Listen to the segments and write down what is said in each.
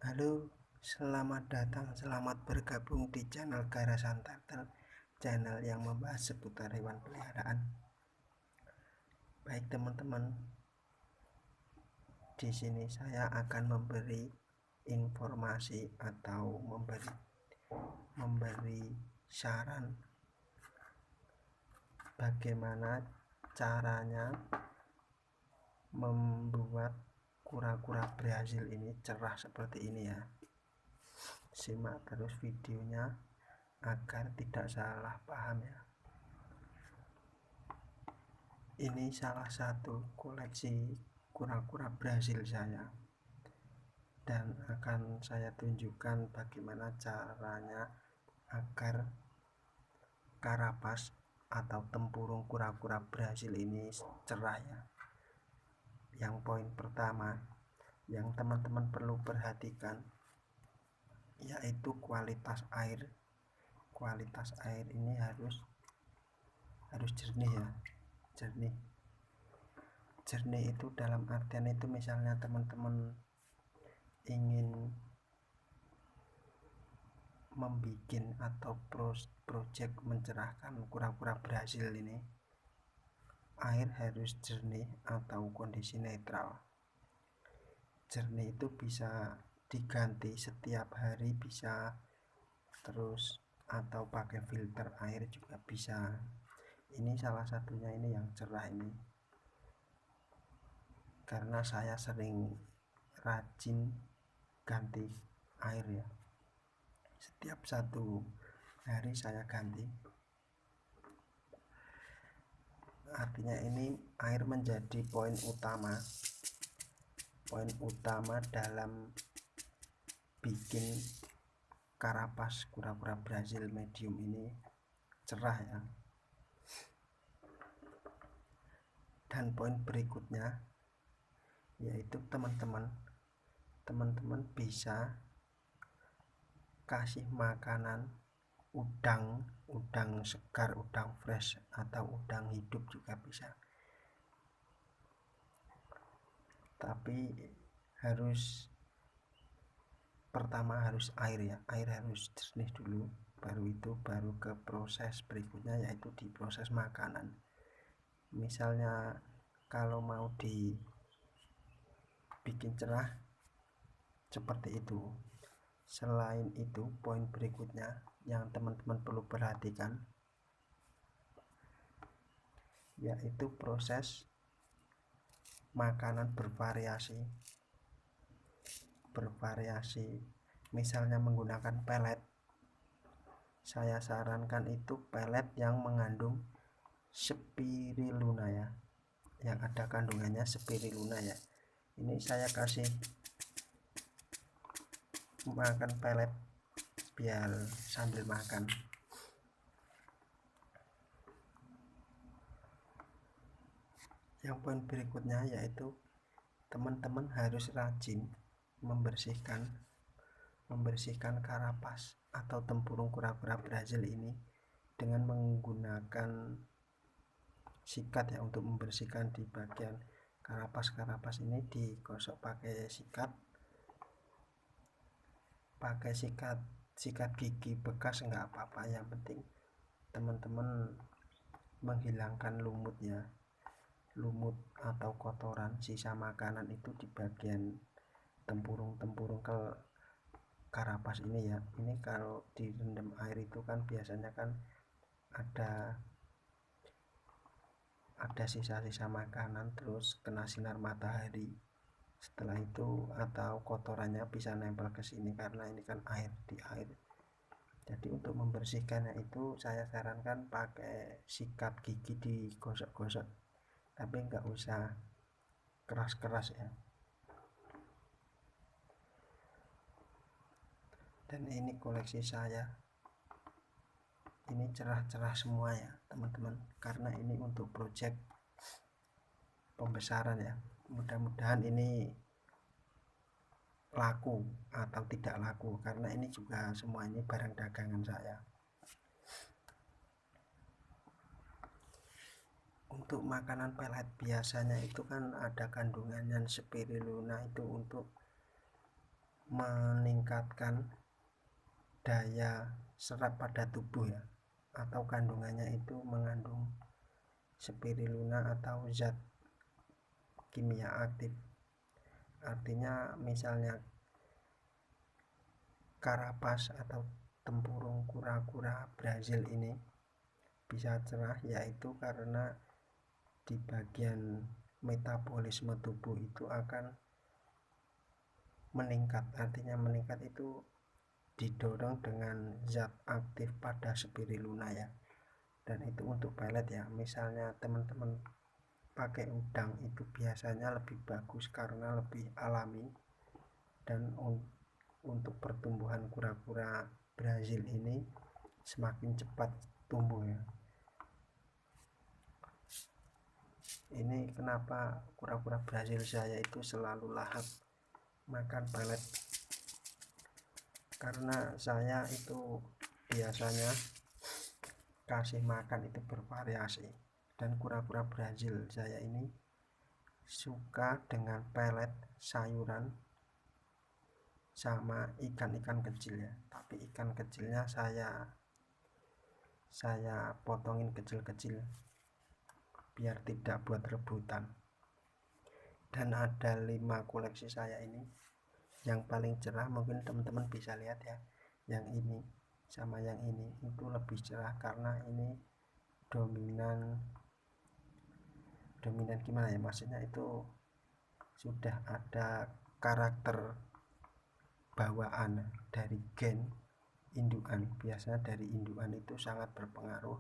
Halo, selamat datang, selamat bergabung di channel Garasan Turtle, channel yang membahas seputar hewan peliharaan. Baik teman-teman, di sini saya akan memberi informasi atau memberi saran bagaimana caranya membuat kura-kura Brazil ini cerah seperti ini ya. Simak terus videonya agar tidak salah paham ya. Ini salah satu koleksi kura-kura Brazil saya, dan akan saya tunjukkan bagaimana caranya agar karapas atau tempurung kura-kura Brazil ini cerah ya. Yang poin pertama yang teman-teman perlu perhatikan yaitu kualitas air. Kualitas air ini harus jernih ya. Jernih itu dalam artian itu misalnya teman-teman ingin membuat atau project mencerahkan kura-kura Brazil ini, air harus jernih atau kondisi netral. Jernih itu bisa diganti setiap hari bisa, terus atau pakai filter air juga bisa. Ini salah satunya ini yang cerah ini, karena saya sering rajin ganti air ya, setiap 1 hari saya ganti. Artinya ini air menjadi poin utama dalam bikin karapas kura-kura Brazil medium ini cerah ya. Dan poin berikutnya yaitu teman-teman bisa kasih makanan udang segar, udang fresh atau udang hidup juga bisa. Tapi pertama harus air ya, air harus jernih dulu, baru ke proses berikutnya yaitu di proses makanan. Misalnya kalau mau dibikin cerah seperti itu. Selain itu, poin berikutnya yang teman-teman perlu perhatikan yaitu proses makanan bervariasi. Misalnya menggunakan pelet, saya sarankan itu pelet yang mengandung spirulina ya, yang ada kandungannya spirulina ya. Ini saya kasih makan pelet biar sambil makan. Yang poin berikutnya yaitu teman-teman harus rajin membersihkan karapas atau tempurung kura-kura Brazil ini dengan menggunakan sikat ya, untuk membersihkan di bagian karapas ini digosok pakai sikat gigi bekas enggak apa-apa, yang penting teman-teman menghilangkan lumut atau kotoran sisa makanan itu di bagian tempurung ke karapas ini ya. Ini kalau direndam air itu kan biasanya kan ada sisa-sisa makanan, terus kena sinar matahari, setelah itu atau kotorannya bisa nempel ke sini karena ini kan air. Jadi untuk membersihkannya itu saya sarankan pakai sikat gigi digosok-gosok, tapi enggak usah keras-keras ya. Dan ini koleksi saya, ini cerah-cerah semua ya teman-teman, karena ini untuk project pembesaran ya. Mudah-mudahan ini laku atau tidak laku, karena ini juga semua ini barang dagangan saya. Untuk makanan pelet biasanya itu kan ada kandungan spirulina itu untuk meningkatkan daya serap pada tubuh ya, atau kandungannya itu mengandung spirulina atau zat kimia aktif. Artinya misalnya karapas atau tempurung kura-kura Brazil ini bisa cerah, yaitu karena di bagian metabolisme tubuh itu akan meningkat. Artinya meningkat itu didorong dengan zat aktif pada spirulina ya. Dan itu untuk pelet ya. Misalnya teman-teman pakai udang itu biasanya lebih bagus karena lebih alami, dan untuk pertumbuhan kura-kura Brazil ini semakin cepat tumbuh ya. Ini kenapa kura-kura Brazil saya itu selalu lahap makan pelet, karena saya itu biasanya kasih makan itu bervariasi, dan kura-kura Brazil saya ini suka dengan pelet, sayuran, sama ikan-ikan kecil ya. Tapi ikan kecilnya saya potongin kecil-kecil biar tidak buat rebutan. Dan ada 5 koleksi saya ini. Yang paling cerah mungkin teman-teman bisa lihat ya, yang ini sama yang ini itu lebih cerah karena ini dominan gimana ya, maksudnya itu sudah ada karakter bawaan dari gen indukan. Biasanya dari indukan itu sangat berpengaruh,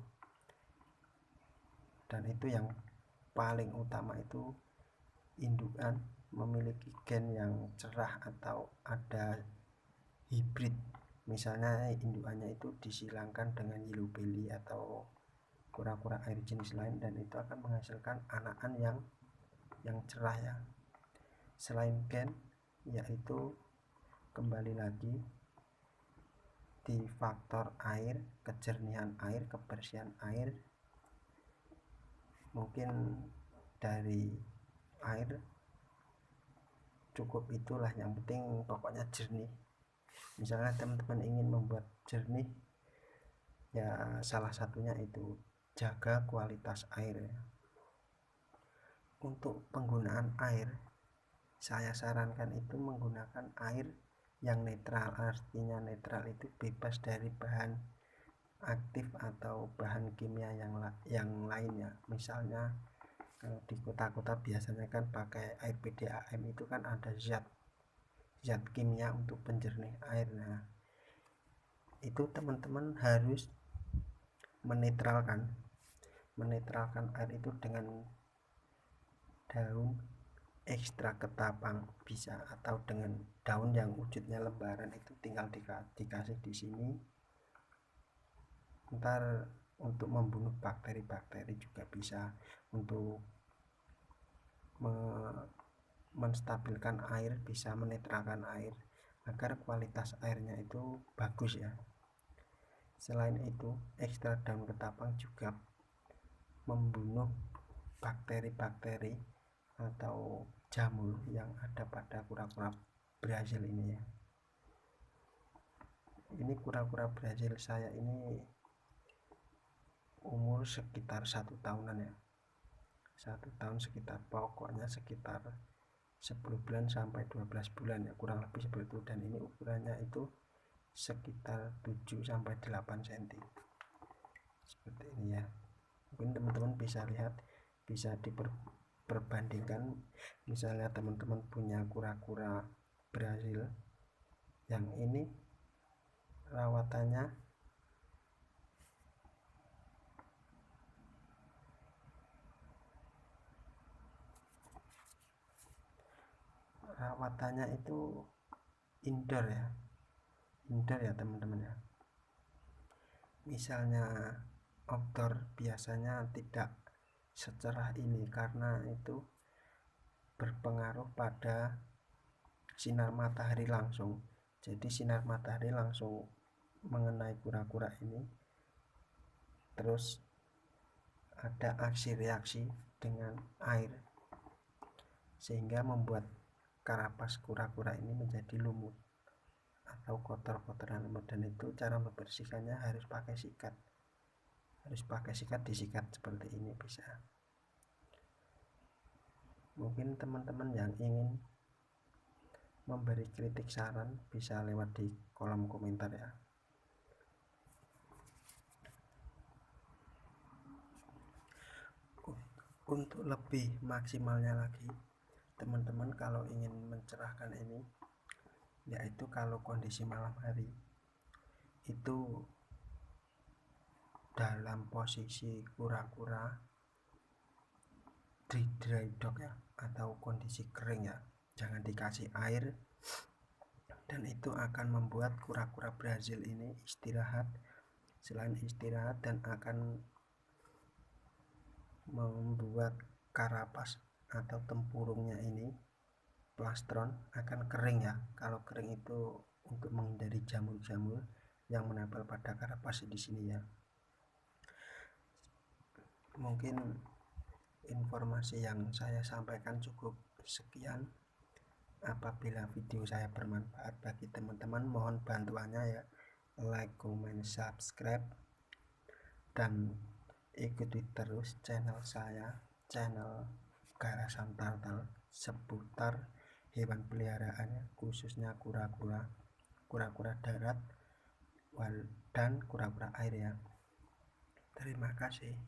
dan itu yang paling utama itu indukan memiliki gen yang cerah atau ada hibrid. Misalnya indukannya itu disilangkan dengan yellow belly atau kura-kura air jenis lain, dan itu akan menghasilkan anakan yang cerah ya. Selain gen, yaitu kembali lagi di faktor air, kejernihan air, kebersihan air. Mungkin dari air cukup, itulah yang penting, pokoknya jernih. Misalnya teman-teman ingin membuat jernih ya, salah satunya itu jaga kualitas air ya. Untuk penggunaan air, saya sarankan itu menggunakan air yang netral. Artinya netral itu bebas dari bahan aktif atau bahan kimia yang lainnya. Misalnya kalau di kota-kota biasanya kan pakai air PDAM, itu kan ada zat kimia untuk penjernih air. Nah, itu teman-teman harus menetralkan air itu dengan daun ekstrak ketapang bisa, atau dengan daun yang wujudnya lembaran, itu tinggal dikasih di sini. Ntar untuk membunuh bakteri-bakteri juga bisa, untuk menstabilkan air, bisa menetralkan air agar kualitas airnya itu bagus ya. Selain itu, ekstrak daun ketapang juga membunuh bakteri-bakteri atau jamur yang ada pada kura-kura Brazil ini ya. Ini kura-kura Brazil saya ini umur sekitar 1 tahunan ya. 1 tahun sekitar, pokoknya sekitar 10 bulan sampai 12 bulan ya, kurang lebih seperti itu. Dan ini ukurannya itu sekitar 7 sampai 8 cm seperti ini ya. Mungkin teman-teman bisa lihat, bisa diperbandingkan. Misalnya teman-teman punya kura-kura Brazil yang ini, rawatannya itu indoor ya teman-teman ya. Misalnya outdoor biasanya tidak secerah ini karena itu berpengaruh pada sinar matahari langsung. Jadi sinar matahari langsung mengenai kura-kura ini, terus ada aksi reaksi dengan air sehingga membuat karapas kura-kura ini menjadi lumut. atau kotor-kotoran lemut, dan itu cara membersihkannya harus pakai sikat, disikat seperti ini bisa. Mungkin teman-teman yang ingin memberi kritik saran bisa lewat di kolom komentar ya. Untuk lebih maksimalnya lagi, teman-teman kalau ingin mencerahkan ini, yaitu kalau kondisi malam hari itu dalam posisi kura-kura di dry dock ya, atau kondisi kering ya, jangan dikasih air, dan itu akan membuat kura-kura Brazil ini istirahat. Selain istirahat, dan akan membuat karapas atau tempurungnya ini, plastron, akan kering ya. Kalau kering itu untuk menghindari jamur-jamur yang menempel pada karapas di sini ya. Mungkin informasi yang saya sampaikan cukup sekian. Apabila video saya bermanfaat bagi teman-teman, mohon bantuannya ya, like, comment, subscribe, dan ikuti terus channel saya, channel Garasan Tartal, seputar hewan peliharaan, khususnya kura-kura darat dan kura-kura air ya. Terima kasih.